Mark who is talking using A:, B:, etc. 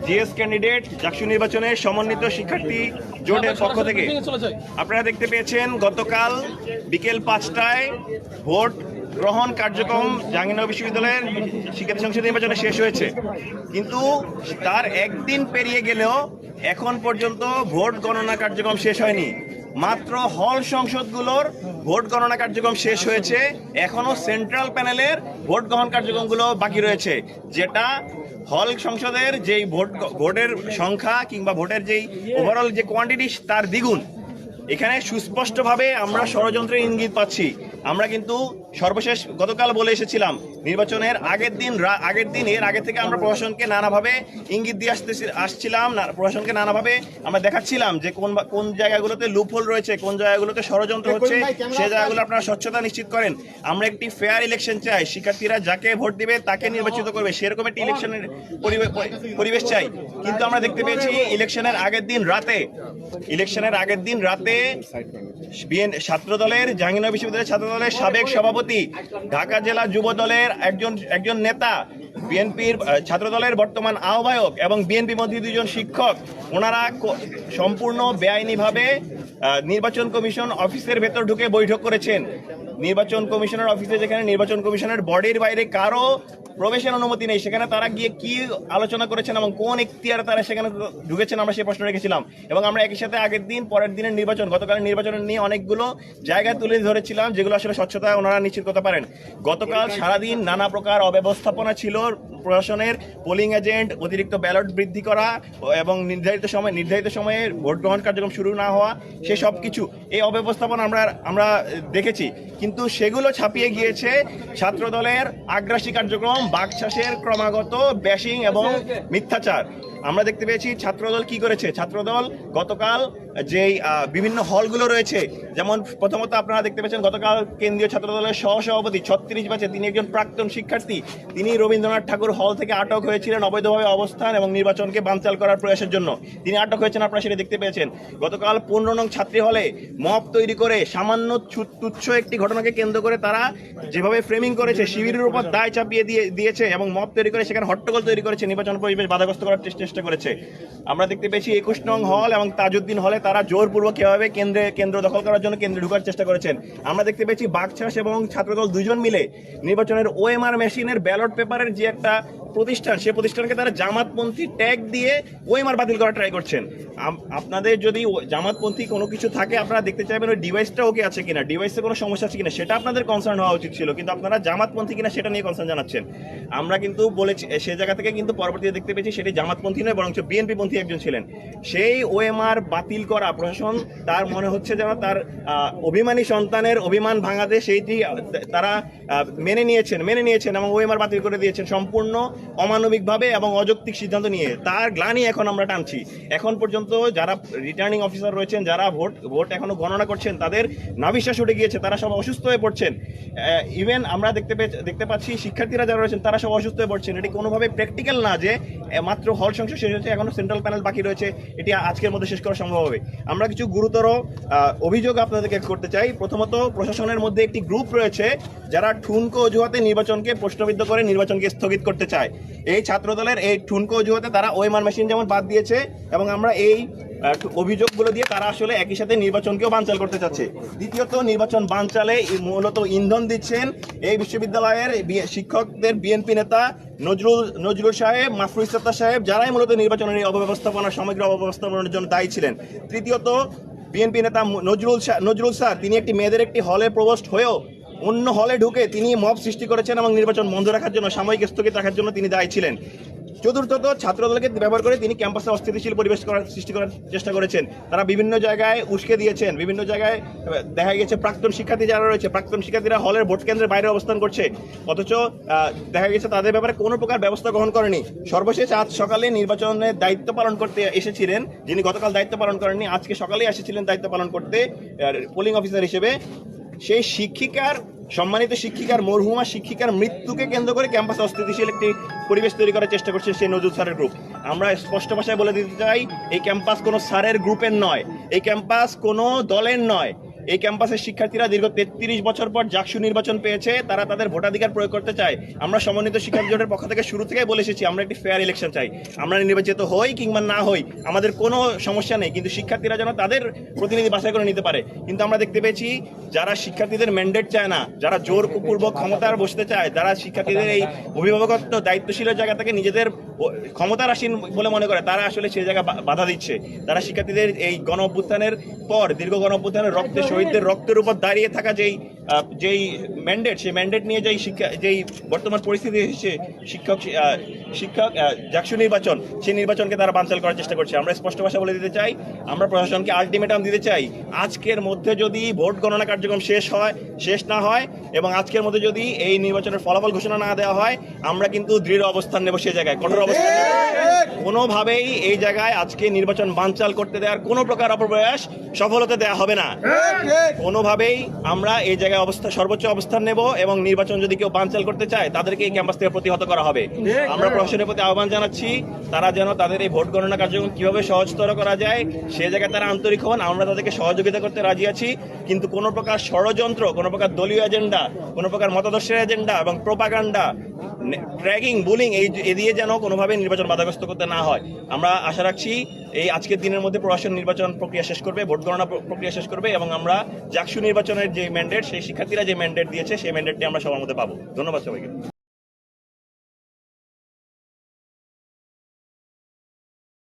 A: GS candidate JAKSU নির্বাচনে সমন্বিত শিক্ষার্থী জোটের পক্ষ থেকে আপনারা দেখতে পেয়েছেন গতকাল বিকেল 5টায় ভোট গ্রহণ কার্যক্রম জাহাঙ্গীরনগর বিশ্ববিদ্যালয়ের শিক্ষার্থী সংসদ নির্বাচনে শেষ হয়েছে, কিন্তু তার একদিন পেরিয়ে গেলেও এখন পর্যন্ত ভোট গণনা কার্যক্রম শেষ হয়নি। মাত্র হল সংসদগুলোর ভোট গণনা কার্যক্রম শেষ হয়েছে, এখনো সেন্ট্রাল প্যানেলের ভোট গ্রহণ কার্যক্রমগুলো বাকি রয়েছে, যেটা হল সংসদের যেই ভোটের সংখ্যা কিংবা ভোটের যেই ওভারঅল যে কোয়ান্টিটি তার দ্বিগুণ। এখানে সুস্পষ্টভাবে আমরা ষড়যন্ত্রের ইঙ্গিত পাচ্ছি। আমরা কিন্তু সর্বশেষ গতকাল বলে এসেছিলাম নির্বাচনের আগের দিন এর আগে থেকে আমরা প্রশাসনকে নানাভাবে ইঙ্গিত দিয়ে আসছিলাম, প্রশাসনকে নানাভাবে আমরা দেখাচ্ছিলাম যে কোন জায়গাগুলোতে লুপহোল রয়েছে, কোন জায়গাগুলোতে ষড়যন্ত্র হচ্ছে, সেই জায়গাগুলো আপনারা স্বচ্ছতা নিশ্চিত করেন। আমরা একটি ফেয়ার ইলেকশন চাই, শিক্ষার্থীরা যাকে ভোট দিবে তাকে নির্বাচিত করবে, সেরকম একটি ইলেকশনের পরিবেশ চাই। কিন্তু আমরা দেখতে পেয়েছি ইলেকশনের আগের দিন রাতে ছাত্রদলের জাহাঙ্গীরনগর বিশ্ববিদ্যালয়ের ছাত্রদলের সাবেক সভাপতি, ঢাকা জেলা যুব দলের একজন নেতা, বিএনপির ছাত্রদলের বর্তমান আহ্বায়ক এবং বিএনপি মন্ত্রী দুজন শিক্ষক, ওনারা সম্পূর্ণ বেআইনিভাবে নির্বাচন কমিশন অফিসের ভেতর ঢুকে বৈঠক করেছেন। নির্বাচন কমিশনের অফিসে, যেখানে নির্বাচন কমিশনের বডির বাইরে কারো প্রবেশের অনুমতি নেই, সেখানে তারা গিয়ে কি আলোচনা করেছেন এবং কোন এখতিয়ারে তারা সেখানে ঢুকেছেন আমরা সেই প্রশ্ন রেখেছিলাম। এবং আমরা একই সাথে আগের দিন পরের দিনের নির্বাচন, গতকালের নির্বাচনের নিয়ে অনেকগুলো জায়গায় তুলে ধরেছিলাম যেগুলো আসলে স্বচ্ছতা ওনারা নিশ্চিত করতে পারেন। গতকাল সারাদিন নানা প্রকার অব্যবস্থাপনা ছিল, প্রশাসনের পোলিং এজেন্ট, অতিরিক্ত ব্যালট বৃদ্ধি করা এবং নির্ধারিত সময়ে ভোট গ্রহণ কার্যক্রম শুরু না হওয়া, সে সব কিছু এই অব্যবস্থাপনা আমরা দেখেছি। কিন্তু সেগুলো ছাপিয়ে গিয়েছে ছাত্রদলের আগ্রাসী কার্যক্রম, বাকশাসের ক্রমাগত ব্যাশিং এবং মিথ্যাচার। আমরা দেখতে পেয়েছি ছাত্রদল কি করেছে। ছাত্রদল গতকাল যেই বিভিন্ন হলগুলো রয়েছে, যেমন প্রথমত আপনারা দেখতে পেয়েছেন গতকাল কেন্দ্রীয় ছাত্রদলের সহসভাপতি 36 ব্যাচে, তিনি একজন প্রাক্তন শিক্ষার্থী, তিনি রবীন্দ্রনাথ ঠাকুর হল থেকে আটক হয়েছিলেন অবৈধভাবে অবস্থান এবং নির্বাচনকে বানচাল করার প্রয়াসের জন্য। তিনি আটক হয়েছেন, আপনারা সেটা দেখতে পেয়েছেন। গতকাল 15 নং ছাত্রী হলে মব তৈরি করে সামান্য তুচ্ছ একটি ঘটনাকে কেন্দ্র করে তারা যেভাবে ফ্রেমিং করেছে, শিবিরের উপর দায় চাপিয়ে দিয়েছে এবং মব তৈরি করে সেখানে হট্টগোল তৈরি করেছে, নির্বাচন পরিবেশ বাধাগ্রস্ত করার চেষ্টা করেছে। আমরা দেখতে পেয়েছি 21 নং হল এবং তাজউদ্দিন হলে তারা জোরপূর্বক কিভাবে কেন্দ্র দখল করার জন্য কেন্দ্রে ঢোকার চেষ্টা করেছেন। আমরা দেখতে পেয়েছি বাকশাস এবং ছাত্রদল দুজন মিলে নির্বাচনের ওএমআর মেশিনের ব্যালট পেপারের যে একটা প্রতিষ্ঠান, সে প্রতিষ্ঠানকে তারা জামাতপন্থী ট্যাগ দিয়ে ওএমআর বাতিল করার ট্রাই করছেন। আপনাদের যদি জামাতপন্থী কোনো কিছু থাকে, আপনারা দেখতে চাইবেন ওই ডিভাইসটা ওকে আছে কিনা, ডিভাইসে কোনো সমস্যা আছে কিনা, সেটা আপনাদের কনসার্ন হওয়া উচিত ছিল, কিন্তু আপনারা জামাতপন্থী কিনা সেটা নিয়ে কনসার্ন জানাচ্ছেন। আমরা কিন্তু বলেছি সে জায়গা থেকে, কিন্তু পরবর্তীতে দেখতে পেয়েছি সেটি জামাতপন্থী নয়, বরং বিএনপি পন্থী একজন ছিলেন। সেই ওএমআর বাতিল করা প্রশাসন, তার মনে হচ্ছে যেন তার অভিমানী সন্তানের অভিমান ভাঙাতে সেইটি তারা মেনে নিয়েছেন এবং ওএমআর বাতিল করে দিয়েছেন সম্পূর্ণ অমানবিকভাবে এবং অযৌক্তিক সিদ্ধান্ত নিয়ে। তার গ্লানি এখন আমরা টানছি। এখন পর্যন্ত যারা রিটার্নিং অফিসার রয়েছেন, যারা ভোট এখনো গণনা করছেন, তাদের নাভিশ্বাস উঠে গিয়েছে, তারা সব অসুস্থ হয়ে পড়ছেন। ইভেন আমরা দেখতে পাচ্ছি শিক্ষার্থীরা যারা রয়েছেন তারা সব অসুস্থ হয়ে পড়ছেন। এটি কোনোভাবে প্র্যাকটিক্যাল না যে মাত্র হল সংসদ শেষ হয়েছে, এখনো সেন্ট্রাল প্যানেল বাকি রয়েছে, এটি আজকের মধ্যে শেষ করা সম্ভব হবে। আমরা কিছু গুরুতর অভিযোগ আপনাদেরকে করতে চাই। প্রথমত, প্রশাসনের মধ্যে একটি গ্রুপ রয়েছে যারা ঠুনকো অজুহাতে নির্বাচনকে প্রশ্নবিদ্ধ করে নির্বাচনকে স্থগিত করতে চায়। এই ছাত্রদলের এই ঠুনকো অজুহাতে তারা ওএমআর মেশিন যেমন বাদ দিয়েছে, এবং আমরা এই অভিযোগগুলো দিয়ে তারা আসলে একই সাথে নির্বাচনকেও বানচাল করতে চাচ্ছে। দ্বিতীয়ত, নির্বাচন বানচালে মূলত ইন্ধন দিচ্ছেন এই বিশ্ববিদ্যালয়ের শিক্ষকদের বিএনপি নেতা নজরুল সাহেব, মাফরুজ সত্তার সাহেব, যারাই মূলত নির্বাচনের এই অব্যবস্থাপনা, সমগ্র অব্যবস্থাপনার জন্য দায়ী ছিলেন। তৃতীয়ত, বিএনপি নেতা নজরুল স্যার, তিনি একটি মেয়েদের একটি হলে প্রবোস্ট হয়েও অন্য হলে ঢুকে তিনি মব সৃষ্টি করেছেন এবং নির্বাচন বন্ধ রাখার জন্য, সাময়িক স্থগিত রাখার জন্য তিনি দায়ী ছিলেন। চতুর্থত, ছাত্রদলকে ব্যবহার করে তিনি ক্যাম্পাসে অস্থিতিশীল পরিবেশ সৃষ্টি করার চেষ্টা করেছেন। তারা বিভিন্ন জায়গায় উস্কে দিয়েছেন, বিভিন্ন জায়গায় দেখা গেছে প্রাক্তন শিক্ষার্থী যারা রয়েছে, প্রাক্তন শিক্ষার্থীরা হলের ভোট কেন্দ্রের বাইরে অবস্থান করছে, অথচ দেখা গেছে তাদের ব্যাপারে কোনো প্রকার ব্যবস্থা গ্রহণ করেনি। সর্বশেষ আজ সকালে নির্বাচনের দায়িত্ব পালন করতে এসেছিলেন যিনি গতকাল দায়িত্ব পালন করেননি, আজকে সকালেই এসেছিলেন দায়িত্ব পালন করতে পোলিং অফিসার হিসেবে। সেই সম্মানিত শিক্ষিকার, মরহুমা শিক্ষিকার মৃত্যুকে কেন্দ্র করে ক্যাম্পাসে অস্থিতিশীল একটি পরিবেশ তৈরি করার চেষ্টা করছে সেই নজরুল স্যারের গ্রুপ। আমরা স্পষ্ট ভাষায় বলে দিতে চাই, এই ক্যাম্পাস কোনো স্যারের গ্রুপের নয়, এই ক্যাম্পাস কোনো দলের নয়, এই ক্যাম্পাসের শিক্ষার্থীরা দীর্ঘ 33 বছর পর জাকসু নির্বাচন পেয়েছে, তারা তাদের ভোটাধিকার প্রয়োগ করতে চায়। আমরা সমন্বিত শিক্ষার্থী জোটের পক্ষ থেকে শুরু থেকেই বলে এসেছি আমরা একটি ফেয়ার ইলেকশন চাই। আমরা নির্বাচিত হই কিংবা না হই আমাদের কোনো সমস্যা নেই, কিন্তু শিক্ষার্থীরা যেন তাদের প্রতিনিধি বাছাই করে নিতে পারে। কিন্তু আমরা দেখতে পেয়েছি যারা শিক্ষার্থীদের ম্যান্ডেট চায় না, যারা জোরপূর্বক ক্ষমতার বসতে চায়, যারা শিক্ষার্থীদের এই অভিভাবকত্ব দায়িত্বশীলের জায়গা থেকে নিজেদের ক্ষমতার আসীন বলে মনে করে, তারা আসলে সেই জায়গায় বাধা দিচ্ছে। তারা শিক্ষার্থীদের এই গণ অভ্যুত্থানের পর, দীর্ঘ গণ অভ্যুত্থানের রক্তে, শহীদদের রক্তের উপর দাঁড়িয়ে থাকা যেই ম্যান্ডেট, সেই ম্যান্ডেট নিয়ে যেই বর্তমান পরিস্থিতি এসেছে শিক্ষক জাকসু নির্বাচন, সেই নির্বাচনকে তারা বানচাল করার চেষ্টা করছে। আমরা স্পষ্ট ভাষা বলে দিতে চাই, আমরা প্রশাসনকে আলটিমেটাম দিতে চাই, আজকের মধ্যে যদি ভোট গণনা কার্যক্রম শেষ না হয় এবং আজকের মধ্যে যদি এই নির্বাচনের ফলাফল ঘোষণা না দেওয়া হয়, আমরা কিন্তু দৃঢ় অবস্থান নেব, সেই জায়গায় কঠোর অবস্থান নেব। কোনোভাবেই এই জায়গায় আজকে নির্বাচন বানচাল করতে দেওয়ার কোনো প্রকার অপপ্রয়াস সফল হতে দেওয়া হবে না। কোনোভাবেই আমরা এই জায়গায় সর্বোচ্চ অবস্থান নেব এবং নির্বাচন যদি কেউ বানচাল করতে চায় তাদেরকে এই ক্যাম্পাস থেকে প্রতিহত করা হবে। আমরা প্রশাসনের প্রতি আহ্বান জানাচ্ছি, তারা যেন তাদের এই ভোট গণনা কার্যক্রম কিভাবে সহজতর করা যায় সে জায়গায় তারা আন্তরিক হন। আমরা তাদেরকে সহযোগিতা করতে রাজি আছি, কিন্তু কোনো প্রকার ষড়যন্ত্র, কোনো প্রকার দলীয় এজেন্ডা, কোনো প্রকার মতাদর্শের এজেন্ডা এবং প্রোপাগান্ডা, ট্র্যাগিং, বুলিং এই দিয়ে যেন কোনোভাবে নির্বাচন বাধাগ্রস্ত করতে না হয়। আমরা আশা রাখছি এই আজকের দিনের মধ্যে প্রশাসন নির্বাচন প্রক্রিয়া শেষ করবে, ভোট গণনা প্রক্রিয়া শেষ করবে এবং আমরা জাকসু নির্বাচনের যে ম্যান্ডেট, সেই শিক্ষার্থীরা যে ম্যান্ডেট দিয়েছে সেই ম্যান্ডেটটি আমরা সবার মধ্যে পাবো। ধন্যবাদ সবাইকে।